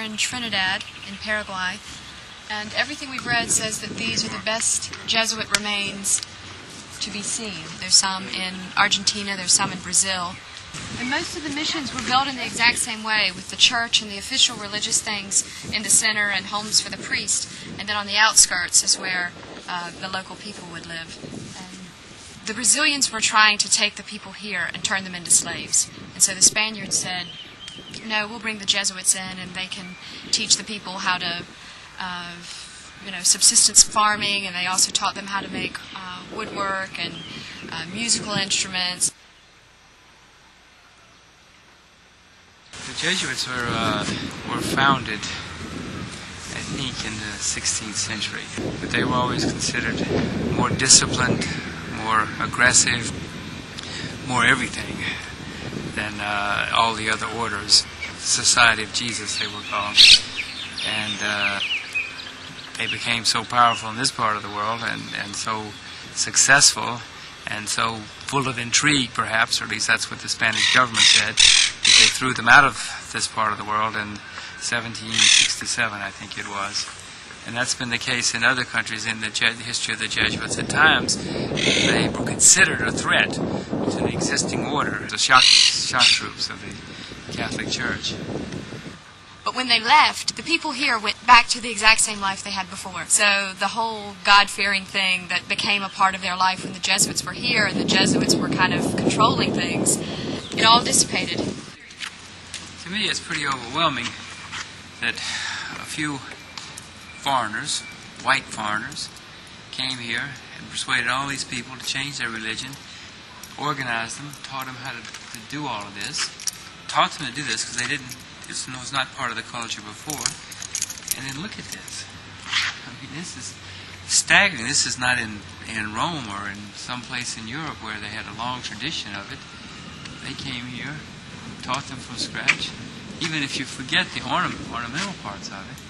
in Trinidad, in Paraguay, and everything we've read says that these are the best Jesuit remains to be seen. There's some in Argentina, there's some in Brazil. And most of the missions were built in the exact same way, with the church and the official religious things in the center and homes for the priest, and then on the outskirts is where the local people would live. And the Brazilians were trying to take the people here and turn them into slaves. And so the Spaniards said, no, we'll bring the Jesuits in and they can teach the people how to, subsistence farming, and they also taught them how to make woodwork and musical instruments. The Jesuits were founded, I think, in the 16th century, but they were always considered more disciplined, more aggressive, more everything than all the other orders. Society of Jesus, they were called, and they became so powerful in this part of the world and so successful and so full of intrigue, perhaps, or at least that's what the Spanish government said, that they threw them out of this part of the world in 1767, I think it was. And that's been the case in other countries in the history of the Jesuits. At times, they were considered a threat to the existing order, the shock troops of the Catholic Church. But when they left, the people here went back to the exact same life they had before. So the whole God-fearing thing that became a part of their life when the Jesuits were here and the Jesuits were kind of controlling things, it all dissipated. To me, it's pretty overwhelming that a few foreigners, white foreigners, came here and persuaded all these people to change their religion, organized them, taught them how to do all of this, taught them to do this because they didn't. This was not part of the culture before. And then look at this. I mean, this is staggering. This is not in Rome or in some place in Europe where they had a long tradition of it. They came here, taught them from scratch. Even if you forget the ornamental parts of it,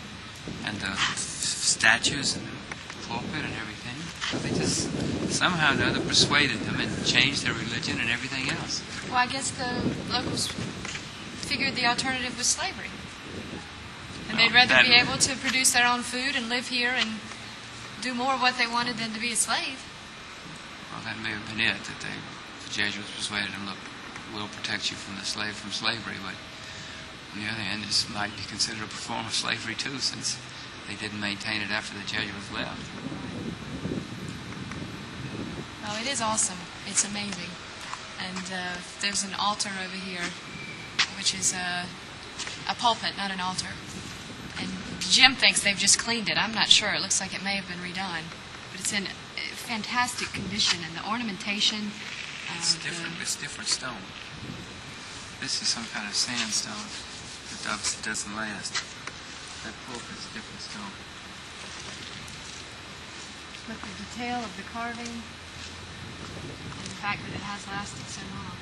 and the statues and the pulpit and everything, they just somehow or another persuaded them and changed their religion and everything else. Well, I guess the locals figured the alternative was slavery. And they'd rather be able to produce their own food and live here and do more of what they wanted than to be a slave. Well, that may have been it, that the Jesuits persuaded them, look, we'll protect you from slavery, but on the other hand, this might be considered a form of slavery too, since they didn't maintain it after the Jesuits left. Oh, it is awesome. It's amazing. And there's an altar over here, which is a pulpit, not an altar. And Jim thinks they've just cleaned it. I'm not sure. It looks like it may have been redone. But it's in fantastic condition, and the ornamentation... It's different stone. This is some kind of sandstone that doesn't last. That pulpit's different stone. But the detail of the carving and the fact that it has lasted so long.